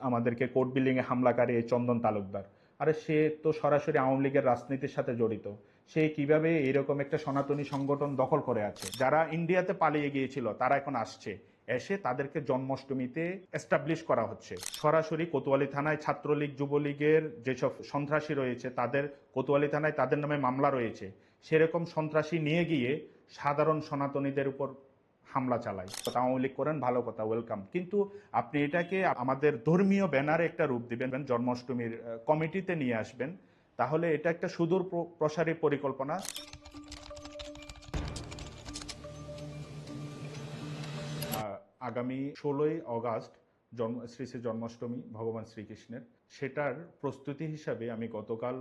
আমাদেরকে কোর্ট বিল্ডিংয়ে হামলাকারী এই চন্দন তালুকদার, আরে সে তো সরাসরি আওয়ামী লীগের রাজনীতির সাথে জড়িত। সে কিভাবে এরকম একটা সনাতনী সংগঠন দখল করে আছে? যারা ইন্ডিয়াতে পালিয়ে গিয়েছিল তারা এখন আসছে, এসে তাদেরকে জন্মাষ্টমীতে এস্টাবলিশ করা হচ্ছে। সরাসরি কোতোয়ালি থানায় ছাত্রলীগ যুবলীগের যেসব সন্ত্রাসী রয়েছে তাদের, কোতোয়ালি থানায় তাদের নামে মামলা রয়েছে, সেরকম সন্ত্রাসী নিয়ে গিয়ে সাধারণ সনাতনীদের উপর হামলা চালায়। আওয়ামী লীগ করেন, ভালো কথা, ওয়েলকাম, কিন্তু আপনি এটাকে আমাদের ধর্মীয় ব্যানারে একটা রূপ দিবেন, জন্মাষ্টমীর কমিটিতে নিয়ে আসবেন, তাহলে এটা একটা সুদূর প্রসারী পরিকল্পনা। আগামী 16ই আগস্ট শ্রী শ্রী জন্মাষ্টমী ভগবান শ্রীকৃষ্ণের, সেটার প্রস্তুতি হিসাবে আমি গতকাল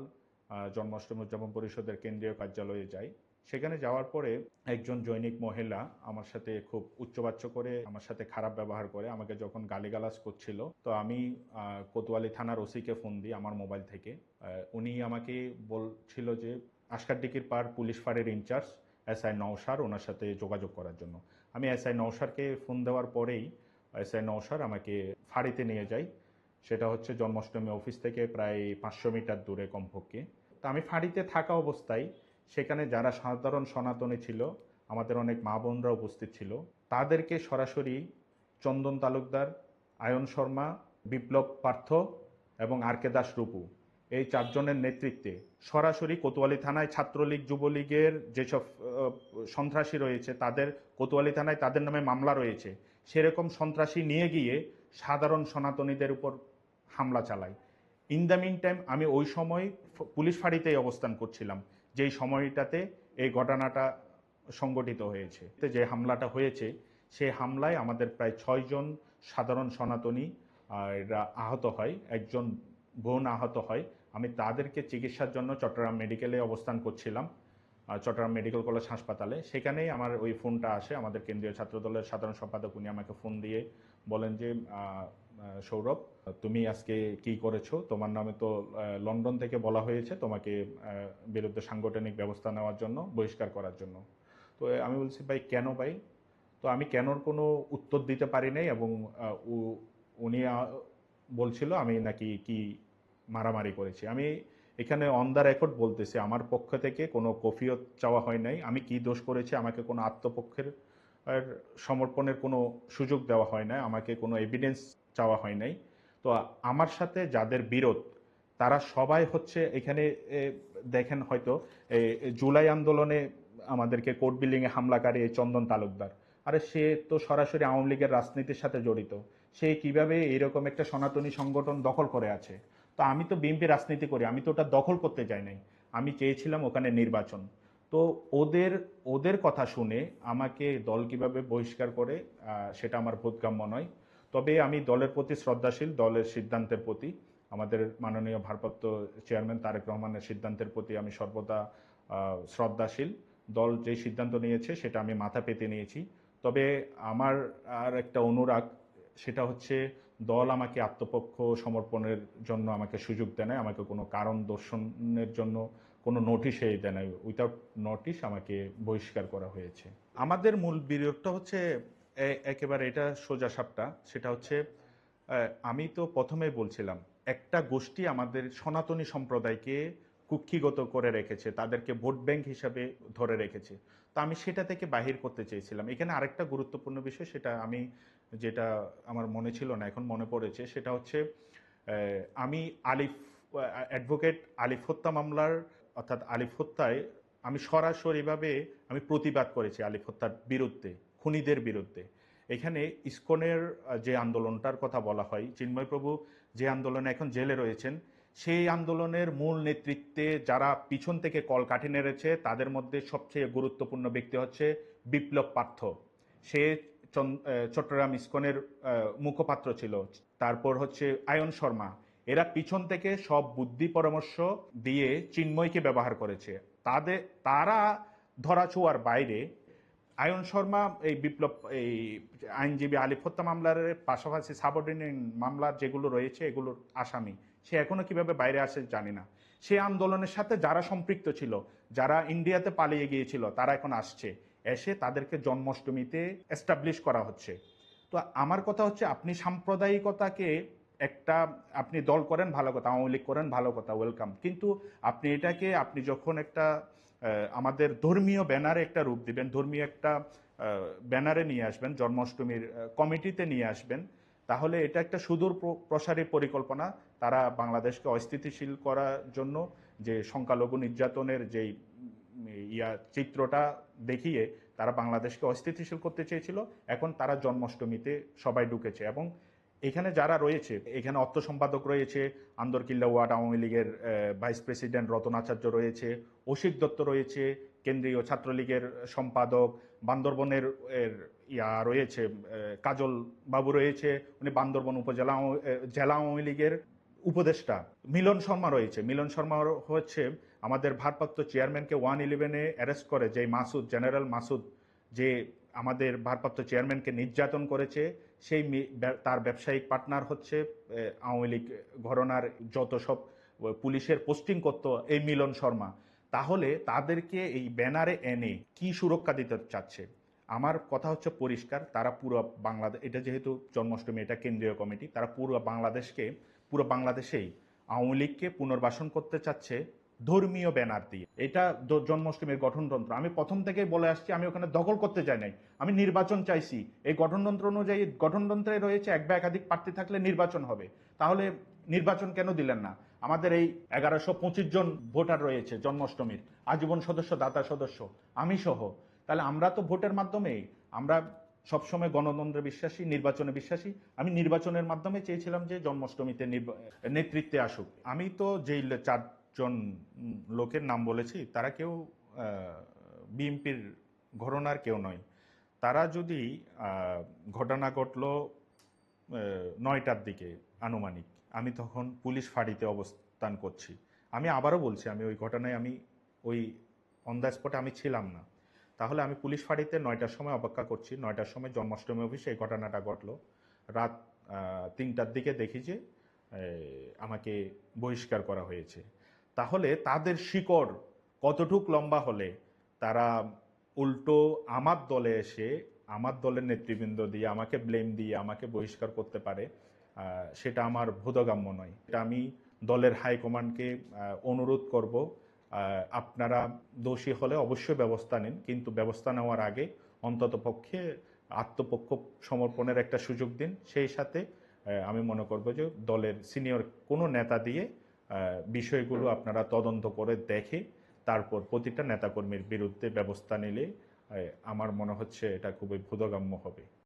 জন্মাষ্টমী উদযাপন পরিষদের কেন্দ্রীয় কার্যালয়ে যাই। সেখানে যাওয়ার পরে একজন জৈনিক মহিলা আমার সাথে খুব উচ্চবাচ্য করে, আমার সাথে খারাপ ব্যবহার করে, আমাকে যখন গালিগালাজ করছিল, তো আমি কোতোয়ালি থানার ওসিকে ফোন দিই আমার মোবাইল থেকে। উনি আমাকে বলছিল যে আশকারডিকির পাড় পুলিশ ফাঁড়ির ইনচার্জ এসআই নওশার, ওনার সাথে যোগাযোগ করার জন্য। আমি এসআই নওশারকে ফোন দেওয়ার পরেই এসআই নওশার আমাকে ফাঁড়িতে নিয়ে যায়। সেটা হচ্ছে জন্মাষ্টমী অফিস থেকে প্রায় 500 মিটার দূরে কমপক্ষে। তা আমি ফাঁড়িতে থাকা অবস্থায় সেখানে যারা সাধারণ সনাতনী ছিল, আমাদের অনেক মা বোনরা উপস্থিত ছিল, তাদেরকে সরাসরি চন্দন তালুকদার, আয়ন শর্মা, বিপ্লব পার্থ এবং আর কে দাস রূপু, এই 4 জনের নেতৃত্বে সরাসরি কোতোয়ালি থানায় ছাত্রলীগ যুবলীগের যেসব সন্ত্রাসী রয়েছে তাদের, কোতোয়ালি থানায় তাদের নামে মামলা রয়েছে, সেরকম সন্ত্রাসী নিয়ে গিয়ে সাধারণ সনাতনীদের উপর হামলা চালায়। ইন দ্য মিন টাইম আমি ওই সময় পুলিশ ফাঁড়িতেই অবস্থান করছিলাম, যেই সময়টাতে এই ঘটনাটা সংগঠিত হয়েছে। যে হামলাটা হয়েছে, সেই হামলায় আমাদের প্রায় 6 জন সাধারণ সনাতনী এরা আহত হয়, একজন বোন আহত হয়। আমি তাদেরকে চিকিৎসার জন্য চট্টগ্রাম মেডিকেলে অবস্থান করছিলাম, চট্টগ্রাম মেডিকেল কলেজ হাসপাতালে। সেখানেই আমার ওই ফোনটা আসে, আমাদের কেন্দ্রীয় ছাত্রদলের সাধারণ সম্পাদক উনি আমাকে ফোন দিয়ে বলেন যে সৌরভ, তুমি আজকে কি করেছো? তোমার নামে তো লন্ডন থেকে বলা হয়েছে তোমাকে বিরুদ্ধে সাংগঠনিক ব্যবস্থা নেওয়ার জন্য, বহিষ্কার করার জন্য। তো আমি বলছি, ভাই কেন ভাই? তো আমি কেনর কোনো উত্তর দিতে পারি নাই, এবং উনি বলছিল আমি নাকি কি মারামারি করেছি। আমি এখানে অন দ্য রেকর্ড বলতেছি, আমার পক্ষ থেকে কোনো কফিয়ত চাওয়া হয় নাই। আমি কি দোষ করেছি, আমাকে কোনো আত্মপক্ষের সমর্পণের কোনো সুযোগ দেওয়া হয় নাই, আমাকে কোনো এভিডেন্স চাওয়া হয় নাই। তো আমার সাথে যাদের বিরোধ, তারা সবাই হচ্ছে এখানে দেখেন হয়তো জুলাই আন্দোলনে আমাদেরকে কোর্ট বিল্ডিংয়ে হামলাকারী এই চন্দন তালুকদার, আরে সে তো সরাসরি আওয়ামী লীগের রাজনীতির সাথে জড়িত। সে কিভাবে এরকম একটা সনাতনী সংগঠন দখল করে আছে? তো আমি তো বিএনপি রাজনীতি করি, আমি তো ওটা দখল করতে যাই নাই, আমি চেয়েছিলাম ওখানে নির্বাচন। তো ওদের ওদের কথা শুনে আমাকে দল কিভাবে বহিষ্কার করে, সেটা আমার বোধগম্য নয়। তবে আমি দলের প্রতি শ্রদ্ধাশীল, দলের সিদ্ধান্তের প্রতি, আমাদের মাননীয় ভারপ্রাপ্ত চেয়ারম্যান তারেক রহমানের সিদ্ধান্তের প্রতি আমি সর্বদা শ্রদ্ধাশীল। দল যে সিদ্ধান্ত নিয়েছে সেটা আমি মাথা পেতে নিয়েছি। তবে আমার আর একটা অনুরাগ, সেটা হচ্ছে দল আমাকে আত্মপক্ষ সমর্পণের জন্য আমাকে সুযোগ দেয় না, আমাকে কোনো কারণ দর্শনের জন্য কোনো নোটিশে দেয় নাই, উইথাউট নোটিশ আমাকে বহিষ্কার করা হয়েছে। আমাদের মূল বিরোধটা হচ্ছে একেবারে এটা সোজা সাপটা, সেটা হচ্ছে আমি তো প্রথমেই বলছিলাম, একটা গোষ্ঠী আমাদের সনাতনী সম্প্রদায়কে কুক্ষিগত করে রেখেছে, তাদেরকে ভোট ব্যাংক হিসাবে ধরে রেখেছে। তো আমি সেটা থেকে বাহির করতে চেয়েছিলাম। এখানে আরেকটা গুরুত্বপূর্ণ বিষয়, সেটা আমি, যেটা আমার মনে ছিল না এখন মনে পড়েছে, সেটা হচ্ছে আমি আলিফ, অ্যাডভোকেট আলিফ হত্যা মামলার, অর্থাৎ আলিফ হত্যায় আমি সরাসরিভাবে আমি প্রতিবাদ করেছি আলিফ হত্যার বিরুদ্ধে, খুনিদের বিরুদ্ধে। এখানে ইসকনের যে আন্দোলনটার কথা বলা হয়, চিন্ময় প্রভু যে আন্দোলনে এখন জেলে রয়েছেন, সেই আন্দোলনের মূল নেতৃত্বে যারা পিছন থেকে কলকাঠি নেড়েছে, তাদের মধ্যে সবচেয়ে গুরুত্বপূর্ণ ব্যক্তি হচ্ছে বিপ্লব পার্থ। সে চট্টগ্রাম ইসকনের মুখপাত্র ছিল। তারপর হচ্ছে আয়ন শর্মা। এরা পিছন থেকে সব বুদ্ধি পরামর্শ দিয়ে চিন্ময়কে ব্যবহার করেছে। তারা ধরাছোঁয়ার বাইরে আয়ন শর্মা এই বিপ্লব, এই আইনজীবী আলিফ হত্যা মামলার পাশাপাশি সাবঅর্ডিনেট মামলার যেগুলো রয়েছে এগুলোর আসামি, সে এখনো কিভাবে বাইরে আসে জানি না। সে আন্দোলনের সাথে যারা সম্পৃক্ত ছিল, যারা ইন্ডিয়াতে পালিয়ে গিয়েছিল, তারা এখন আসছে, এসে তাদেরকে জন্মাষ্টমীতে এস্টাবলিশ করা হচ্ছে। তো আমার কথা হচ্ছে, আপনি সাম্প্রদায়িকতাকে একটা আপনি দল করেন ভালো কথা, আওয়ামী লীগ করেন ভালো কথা, ওয়েলকাম, কিন্তু আপনি এটাকে আপনি যখন একটা আমাদের ধর্মীয় ব্যানারে একটা রূপ দিবেন, ধর্মীয় একটা ব্যানারে নিয়ে আসবেন, জন্মাষ্টমীর কমিটিতে নিয়ে আসবেন, তাহলে এটা একটা সুদূর প্রসারী পরিকল্পনা। তারা বাংলাদেশকে অস্থিতিশীল করার জন্য যে সংখ্যালঘু নির্যাতনের যেই চিত্রটা দেখিয়ে তারা বাংলাদেশকে অস্থিতিশীল করতে চেয়েছিল, এখন তারা জন্মাষ্টমীতে সবাই ঢুকেছে। এবং এখানে যারা রয়েছে, এখানে অর্থ সম্পাদক রয়েছে, আন্দরকিল্লা ওয়ার্ড আওয়ামী লীগের ভাইস প্রেসিডেন্ট রতন আচার্য রয়েছে, অসিত দত্ত রয়েছে, কেন্দ্রীয় ছাত্রলীগের সম্পাদক, বান্দরবনের রয়েছে কাজল বাবু রয়েছে, উনি বান্দরবন উপজেলা জেলা আওয়ামী লীগের উপদেষ্টা, মিলন শর্মা রয়েছে। মিলন শর্মা হচ্ছে আমাদের ভারপ্রাপ্ত চেয়ারম্যানকে 111-এ অ্যারেস্ট করে যে মাসুদ, জেনারেল মাসুদ, যে আমাদের ভারপ্রাপ্ত চেয়ারম্যানকে নির্যাতন করেছে, সেই তার ব্যবসায়িক পার্টনার হচ্ছে আওয়ামী লীগ ঘরানার যত সব পুলিশের পোস্টিং করতো এই মিলন শর্মা। তাহলে তাদেরকে এই ব্যানারে এনে কি সুরক্ষা দিতে চাচ্ছে? আমার কথা হচ্ছে পরিষ্কার, তারা পুরো বাংলাদেশ, এটা যেহেতু জন্মাষ্টমী, এটা কেন্দ্রীয় কমিটি, তারা পুরো বাংলাদেশেই আওয়ামী লীগকে পুনর্বাসন করতে চাচ্ছে ধর্মীয় ব্যানার দিয়ে। এটা জন্মাষ্টমীর গঠনতন্ত্র, আমি প্রথম থেকেই বলে আসছি, আমি ওখানে দখল করতে চাই নাই, আমি নির্বাচন চাইছি। এই গঠনতন্ত্র অনুযায়ী, গঠনতন্ত্রে রয়েছে এক বা একাধিক প্রার্থী থাকলে নির্বাচন হবে। তাহলে নির্বাচন কেন দিলেন না? আমাদের এই 1125 জন ভোটার রয়েছে জন্মাষ্টমীর, আজীবন সদস্য, দাতা সদস্য, আমি সহ। তাহলে আমরা তো ভোটের মাধ্যমে, আমরা সবসময় গণতন্ত্রে বিশ্বাসী, নির্বাচনে বিশ্বাসী। আমি নির্বাচনের মাধ্যমে চেয়েছিলাম যে জন্মাষ্টমীতে নেতৃত্বে আসুক। আমি তো যেই 4 জন লোকের নাম বলেছি, তারা কেউ বিএনপির ঘরানার কেউ নয়। তারা যদি ঘটনা ঘটলো 9টার দিকে আনুমানিক, আমি তখন পুলিশ ফাঁড়িতে অবস্থান করছি। আমি আবারও বলছি, আমি ওই ঘটনায়, আমি ওই অন দ্য স্পটে আমি ছিলাম না। তাহলে আমি পুলিশ ফাঁড়িতে 9টার সময় অপেক্ষা করছি। 9টার সময় জন্মাষ্টমী অফিসে এই ঘটনাটা ঘটলো। রাত 3টার দিকে দেখি যে আমাকে বহিষ্কার করা হয়েছে। তাহলে তাদের শিকড় কতটুক লম্বা হলে তারা উল্টো আমার দলে এসে, আমার দলের নেতৃবৃন্দ দিয়ে, আমাকে ব্লেম দিয়ে আমাকে বহিষ্কার করতে পারে, সেটা আমার বোধগম্য নয়। এটা আমি দলের হাইকমান্ডকে অনুরোধ করব, আপনারা দোষী হলে অবশ্যই ব্যবস্থা নিন, কিন্তু ব্যবস্থা নেওয়ার আগে অন্তত পক্ষে আত্মপক্ষ সমর্পণের একটা সুযোগ দিন। সেই সাথে আমি মনে করব যে দলের সিনিয়র কোনো নেতা দিয়ে বিষয়গুলো আপনারা তদন্ত করে দেখে তারপর প্রতিটা নেতাকর্মীর বিরুদ্ধে ব্যবস্থা নিলে আমার মনে হচ্ছে এটা খুবই বোধগম্য হবে।